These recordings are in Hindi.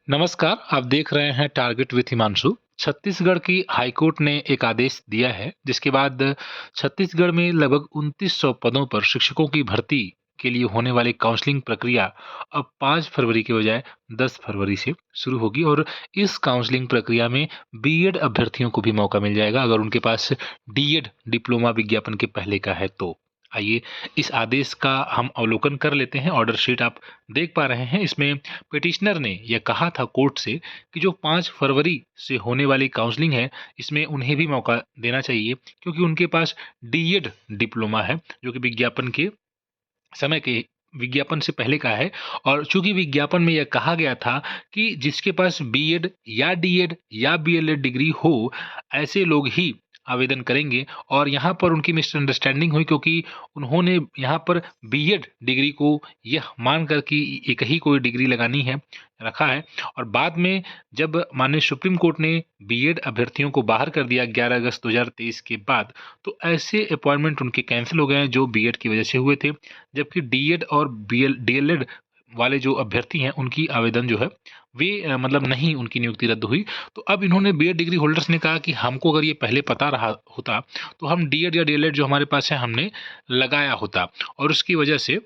नमस्कार, आप देख रहे हैं टारगेट विथ हिमांशु। छत्तीसगढ़ की हाईकोर्ट ने एक आदेश दिया है, जिसके बाद छत्तीसगढ़ में लगभग 2900 पदों पर शिक्षकों की भर्ती के लिए होने वाली काउंसलिंग प्रक्रिया अब 5 फरवरी के बजाय 10 फरवरी से शुरू होगी और इस काउंसलिंग प्रक्रिया में बीएड अभ्यर्थियों को भी मौका मिल जाएगा अगर उनके पास डीएड डिप्लोमा विज्ञापन के पहले का है तो। आइए इस आदेश का हम अवलोकन कर लेते हैं। ऑर्डर शीट आप देख पा रहे हैं। इसमें पिटिशनर ने यह कहा था कोर्ट से कि जो 5 फरवरी से होने वाली काउंसलिंग है, इसमें उन्हें भी मौका देना चाहिए क्योंकि उनके पास डीएड डिप्लोमा है, जो कि विज्ञापन के समय के विज्ञापन से पहले का है। और चूंकि विज्ञापन में यह कहा गया था कि जिसके पास बीएड या डीएड या बीएलएड डिग्री हो, ऐसे लोग ही आवेदन करेंगे। और यहाँ पर उनकी मिसअंडरस्टैंडिंग हुई क्योंकि उन्होंने यहाँ पर बीएड डिग्री को यह मानकर कि एक ही कोई डिग्री लगानी है रखा है। और बाद में जब माननीय सुप्रीम कोर्ट ने बीएड अभ्यर्थियों को बाहर कर दिया 11 अगस्त 2023 के बाद, तो ऐसे अपॉइंटमेंट उनके कैंसिल हो गए हैं जो बीएड की वजह से हुए थे। जबकि डीएड और डीएलएड वाले जो अभ्यर्थी हैं उनकी आवेदन जो है वे मतलब नहीं, उनकी नियुक्ति रद्द हुई। तो अब इन्होंने बीएड डिग्री होल्डर्स ने कहा कि हमको अगर ये पहले पता रहा होता तो हम डीएड या डीएलएड जो हमारे पास है हमने लगाया होता और उसकी वजह से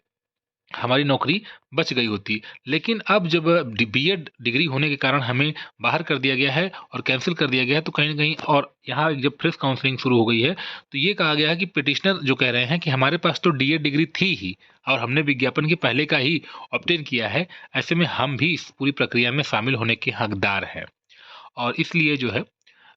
हमारी नौकरी बच गई होती। लेकिन अब जब बीएड डिग्री होने के कारण हमें बाहर कर दिया गया है और कैंसिल कर दिया गया है, तो कहीं न कहीं और यहाँ जब फ्रेश काउंसलिंग शुरू हो गई है, तो ये कहा गया है कि पिटिशनर जो कह रहे हैं कि हमारे पास तो डीएड डिग्री थी ही और हमने विज्ञापन के पहले का ही ऑब्टेन किया है, ऐसे में हम भी इस पूरी प्रक्रिया में शामिल होने के हकदार हैं। और इसलिए जो है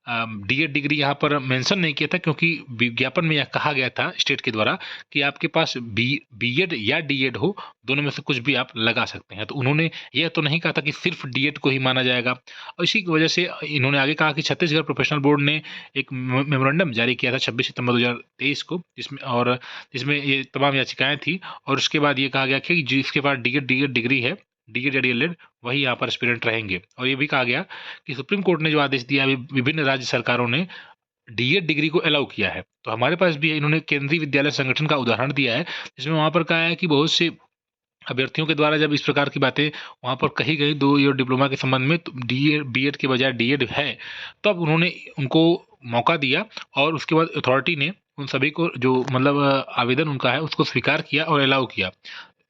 डीएड डिग्री यहाँ पर मेंशन नहीं किया था क्योंकि विज्ञापन में यह कहा गया था स्टेट के द्वारा कि आपके पास बीएड या डीएड हो, दोनों में से कुछ भी आप लगा सकते हैं। तो उन्होंने यह तो नहीं कहा था कि सिर्फ डीएड को ही माना जाएगा। और इसी की वजह से इन्होंने आगे कहा कि छत्तीसगढ़ प्रोफेशनल बोर्ड ने एक मेमोरेंडम जारी किया था 26 सितंबर 2023 को, जिसमें ये तमाम याचिकाएं थी। और उसके बाद ये कहा गया कि जिसके पास डीएड डिग्री है, डीएड या डीएलएड, वही यहाँ पर एस्पिरेंट रहेंगे। और ये भी कहा गया कि सुप्रीम कोर्ट ने जो आदेश दिया है, विभिन्न राज्य सरकारों ने डीएड डिग्री को अलाउ किया है। तो हमारे पास भी इन्होंने केंद्रीय विद्यालय संगठन का उदाहरण दिया है, जिसमें वहाँ पर कहा है कि बहुत से अभ्यर्थियों के द्वारा जब इस प्रकार की बातें वहाँ पर कही गई 2 ईयर डिप्लोमा के संबंध में, तो बीएड के बजाय डीएड है, तब उन्होंने उनको मौका दिया और उसके बाद अथॉरिटी ने उन सभी को जो मतलब आवेदन उनका है उसको स्वीकार किया और अलाउ किया।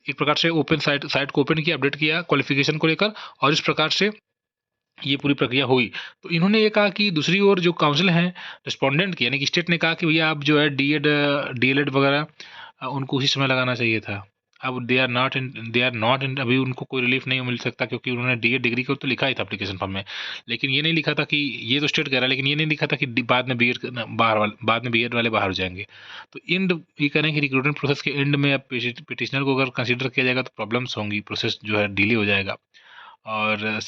एक प्रकार से ओपन साइट को ओपन किया, अपडेट किया क्वालिफिकेशन को लेकर, और इस प्रकार से ये पूरी प्रक्रिया हुई। तो इन्होंने ये कहा कि दूसरी ओर जो काउंसिल हैं, रिस्पोंडेंट की यानी कि स्टेट ने कहा कि भैया आप जो है डीएड डीएलएड वगैरह उनको उसी समय लगाना चाहिए था। अब दे आर नॉट इन अभी उनको कोई रिलीफ नहीं मिल सकता क्योंकि उन्होंने डीएड डिग्री को तो लिखा ही था एप्लीकेशन फॉर्म में। लेकिन ये नहीं लिखा था कि ये तो स्टेट कह रहा है, लेकिन ये नहीं लिखा था कि बाद में बीएड बाद में बीएड वाले बाहर हो जाएंगे। तो ये कह रहे हैं कि रिक्रूटमेंट प्रोसेस के एंड में अब पिटिशनर को अगर कंसिडर किया जाएगा तो प्रॉब्लम्स होंगी, प्रोसेस जो है डिले हो जाएगा। और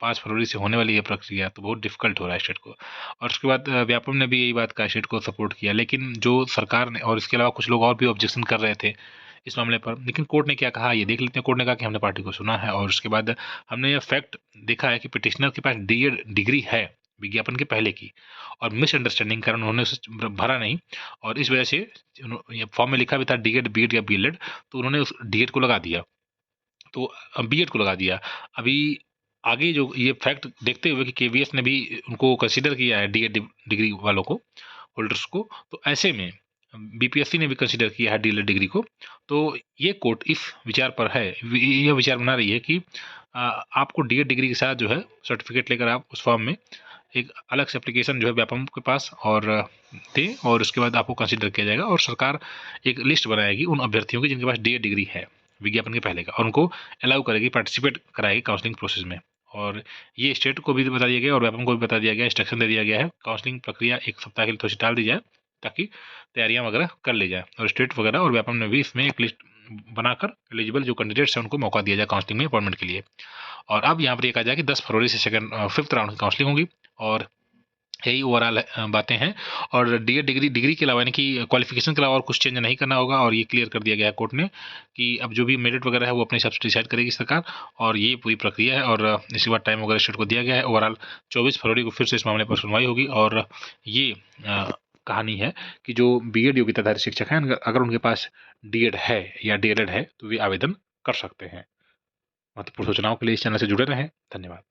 5 फरवरी से होने वाली ये प्रक्रिया तो बहुत डिफ़िकल्ट हो रहा है स्टेट को। और उसके बाद व्यापम ने भी यही बात कहा, स्टेट को सपोर्ट किया। लेकिन जो सरकार ने और इसके अलावा कुछ लोग और भी ऑब्जेक्शन कर रहे थे इस मामले पर, लेकिन कोर्ट ने क्या कहा ये देख लेते हैं। कोर्ट ने कहा कि हमने पार्टी को सुना है और उसके बाद हमने ये फैक्ट देखा है कि पिटिशनर के पास डीएड डिग्री है विज्ञापन के पहले की, और मिसअंडरस्टैंडिंग के कारण उन्होंने उसे भरा नहीं, और इस वजह से ये फॉर्म में लिखा भी था डीएड, बीएड या बीएलएड, तो उन्होंने उस डीएड को लगा दिया, तो बीएड को लगा दिया। अभी आगे जो ये फैक्ट देखते हुए कि केवीएस ने भी उनको कंसीडर किया है डीएड डिग्री वालों को, होल्डर्स को, तो ऐसे में बीपीएससी ने भी कंसीडर किया है डीएलएड डिग्री को। तो ये कोर्ट इस विचार पर है, यह विचार बना रही है कि आपको डीएड डिग्री के साथ जो है सर्टिफिकेट लेकर आप उस फॉर्म में एक अलग से एप्लीकेशन जो है व्यापम के पास और दें, और उसके बाद आपको कंसीडर किया जाएगा और सरकार एक लिस्ट बनाएगी उन अभ्यर्थियों की जिनके पास डीएड डिग्री है विज्ञापन के पहले का, और उनको अलाउ करेगी, पार्टिसिपेट कराएगी काउंसलिंग प्रोसेस में। और ये स्टेट को भी बता दिया गया और व्यापम को भी बता दिया गया, इंस्ट्रक्शन दे दिया गया है काउंसलिंग प्रक्रिया 1 सप्ताह के लिए थोड़ी सी टाल दी जाए ताकि तैयारियां वगैरह कर ली जाए। और स्टेट वगैरह और व्यापम ने भी इसमें एक लिस्ट बनाकर एलिजिबल जो कैंडिडेट्स हैं उनको मौका दिया जाए काउंसलिंग में अपॉइंटमेंट के लिए। और अब यहाँ पर ये कहा जाए कि 10 फरवरी से फिफ्थ राउंड की काउंसलिंग होगी, और यही ओवरऑल बातें हैं। और डीएड डिग्री के अलावा यानी कि क्वालिफिकेशन के अलावा और कुछ चेंज नहीं करना होगा, और ये क्लियर कर दिया गया है कोर्ट ने कि अब जो भी मेरिट वगैरह है वो अपने हिसाब से डिसाइड करेगी सरकार, और ये पूरी प्रक्रिया है। और इसके बाद टाइम वगैरह स्टेट को दिया गया है। ओवरऑल 24 फरवरी को फिर से इस मामले पर सुनवाई होगी, और ये कहानी है कि जो बीएड योग्यताधारी शिक्षक हैं अगर उनके पास डीएड है या डीएलएड है तो वे आवेदन कर सकते हैं। महत्वपूर्ण सूचनाओं के लिए इस चैनल से जुड़े रहें। धन्यवाद।